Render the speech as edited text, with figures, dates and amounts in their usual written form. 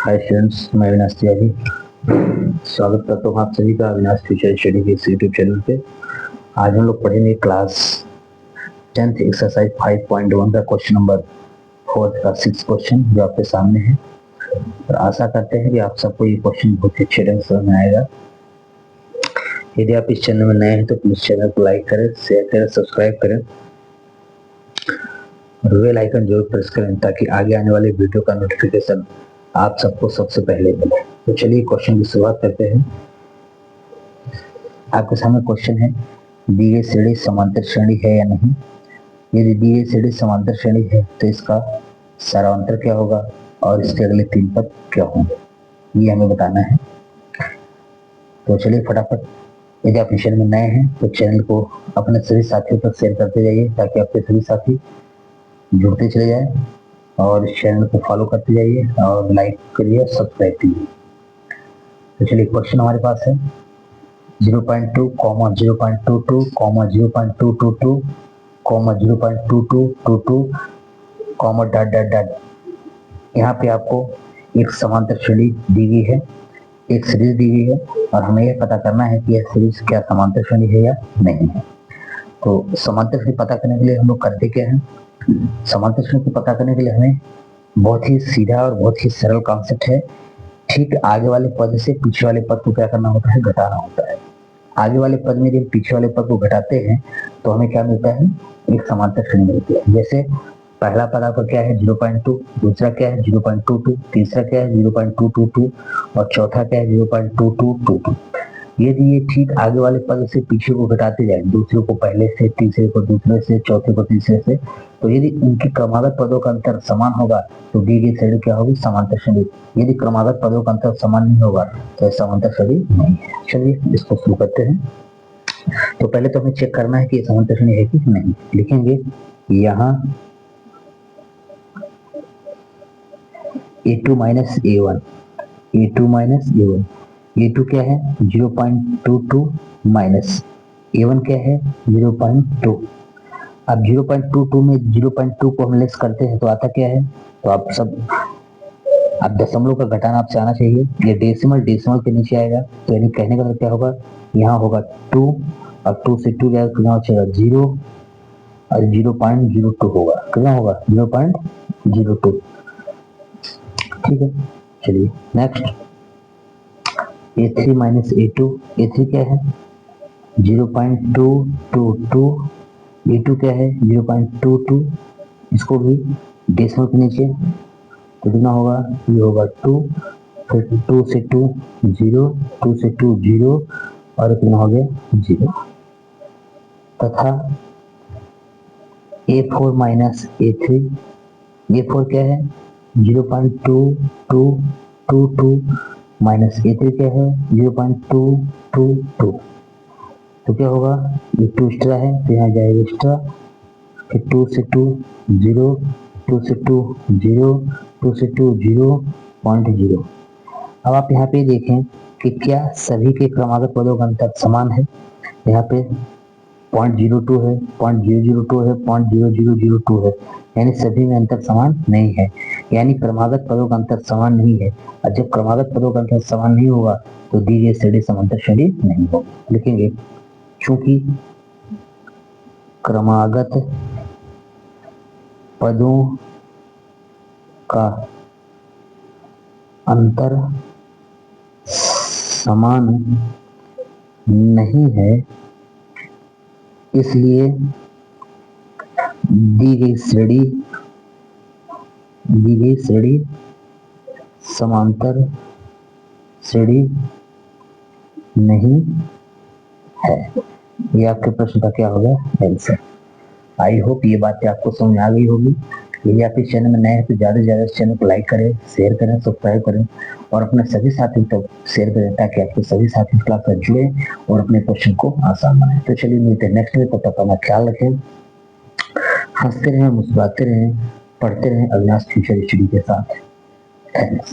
Hi students, मैं अविनाश तिवारी स्वागत करता हूँ आप सभी का अविनाश फ्यूचर स्टडी के इस यूट्यूब चैनल पे। आज हम लोग पढ़ेंगे क्लास 10th एक्सरसाइज 5.1 का क्वेश्चन नंबर 4 का 6 क्वेश्चन जो आपके सामने है। और आशा करते हैं कि आप सबको ये क्वेश्चन बहुत अच्छे ढंग से समझ में आएगा। यदि आप इस चैनल में नए हैं तो प्लीज चैनल को लाइक करें, शेयर करें, सब्सक्राइब करें और बेल आइकन जरूर प्रेस करें ताकि आगे आने वाले वीडियो का नोटिफिकेशन आप सबको सबसे पहले मिले। तो चलिए क्वेश्चन की शुरुआत करते हैं। आपके सामने क्वेश्चन है, दी गई श्रेणी समांतर श्रेणी है या नहीं। यदि दी गई श्रेणी समांतर श्रेणी है तो इसका सारांतर क्या होगा और इसके अगले 3 पद क्या होंगे, ये हमें बताना है। तो चलिए फटाफट, यदि आप चैनल में नए हैं तो चैनल को अपने सभी साथियों तक शेयर करते जाइए ताकि आपके सभी साथी जुड़ते चले जाए और इस चैनल को फॉलो करते जाइए और लाइक करिए, सब्सक्राइब कीजिए। तो चलिए क्वेश्चन हमारे पास है 0.2, 0.22, 0.222, 0.2222, डॉट डॉट डॉट। यहाँ पे आपको एक समांतर श्रेणी दी गई है, एक सीरीज दी गई है और हमें यह पता करना है कि यह सीरीज क्या समांतर श्रेणी है या नहीं है। तो समांतर श्रेणी पता करने के लिए हम लोग करते क्या हैं, समांतर श्रेणी को पता करने के लिए हमें बहुत ही सीधा और बहुत ही सरल कॉन्सेप्ट है। ठीक आगे वाले पद से पीछे वाले पद को क्या करना होता है, घटाना होता है। आगे वाले पद में जब पीछे वाले पद को घटाते हैं तो हमें क्या मिलता है, एक समांतर श्रेणी मिलती है। जैसे पहला पद आपका क्या है 0.2, दूसरा क्या है 0.22, तीसरा क्या है 0.222 और चौथा क्या है 0.2222। यदि ये ठीक आगे वाले पद से पीछे को घटाते जाए, दूसरे को पहले से, तीसरे को दूसरे से, चौथे को तीसरे से, तो यदि उनकी क्रमागत पदों का अंतर समान होगा तो दी गई श्रेणी क्या होगी, समांतर श्रेणी। यदि क्रमागत पदों का अंतर समान नहीं होगा तो समांतर श्रेणी नहीं है। चलिए इसको शुरू करते हैं। तो पहले तो हमें चेक करना है कि समांतर श्रेणी है कि नहीं। लिखेंगे यहाँ A2 minus A1, A2 minus A1। A2 क्या है 0.22 माइनस A1 क्या है 0.2। अब 0.22 में 0.2 को हम लेस करते हैं तो आता क्या है, तो आप सब अब दशमलव का घटाना आपसे आना चाहिए। ये डेसिमल के नीचे आएगा तो यानी कहने का मतलब क्या होगा, यहाँ होगा 2 और 2 से 2 जाएगा तो यहाँ बचेगा 0 और 0.02 होगा। कितना होगा 0.02। ठीक है, चलिए next A3 minus A2। A3 क्या है 0.222, A2 क्या है 0.22। इसको भी डेसिमल के नीचे तो कितना होगा, ये होगा 2, फिर 2 से 2 0, 2 से 2 0 और कितना हो गया 0। तथा A4 माइनस A3। A4 क्या है 0.2222 माइनस A3 क्या है 0.222। तो क्या होगा, ये 2 एक्स्ट्रा है तो यहाँ जाएगा एक्स्ट्रा, फिर 2 से 2 0, 2 से 2 0, 2 से 2 0.0। अब आप यहाँ पे देखें कि क्या सभी के क्रमागत पदों का अंतर समान है। यहाँ पे 0.02 है, 0.002 है, 0.0002 है, यानी सभी में अंतर समान नहीं है, यानी क्रमागत पदों का अंतर समान नहीं है। और जब क्रमागत पदों का अंतर समान नहीं होगा तो दी गई श्रेणी समांतर श्रेणी नहीं होगी। लिखेंगे चूंकि क्रमागत पदों का अंतर समान नहीं है, इसलिए दी गई श्रेणी समांतर श्रेणी नहीं है। ये आपके प्रश्न का क्या होगा, आंसर। आई होप ये बातें आपको समझ आ गई होगी। यदि आप इस चैनल में नए हैं तो ज़्यादा से ज़्यादा इस चैनल को लाइक करें, शेयर करें, सब्सक्राइब करें और अपने सभी साथियों तक शेयर करें ताकि आपके सभी साथी क्लास से जुड़े और अपने क्वेश्चन को आसान बनाएं। तो चलिए मिलते हैं नेक्स्ट में, तब तक अपना ख्याल रखें, हंसते रहें, मुस्कुराते रहें, पढ़ते रहें अविनाश फ्यूचर स्टडी के साथ। थैंक्स।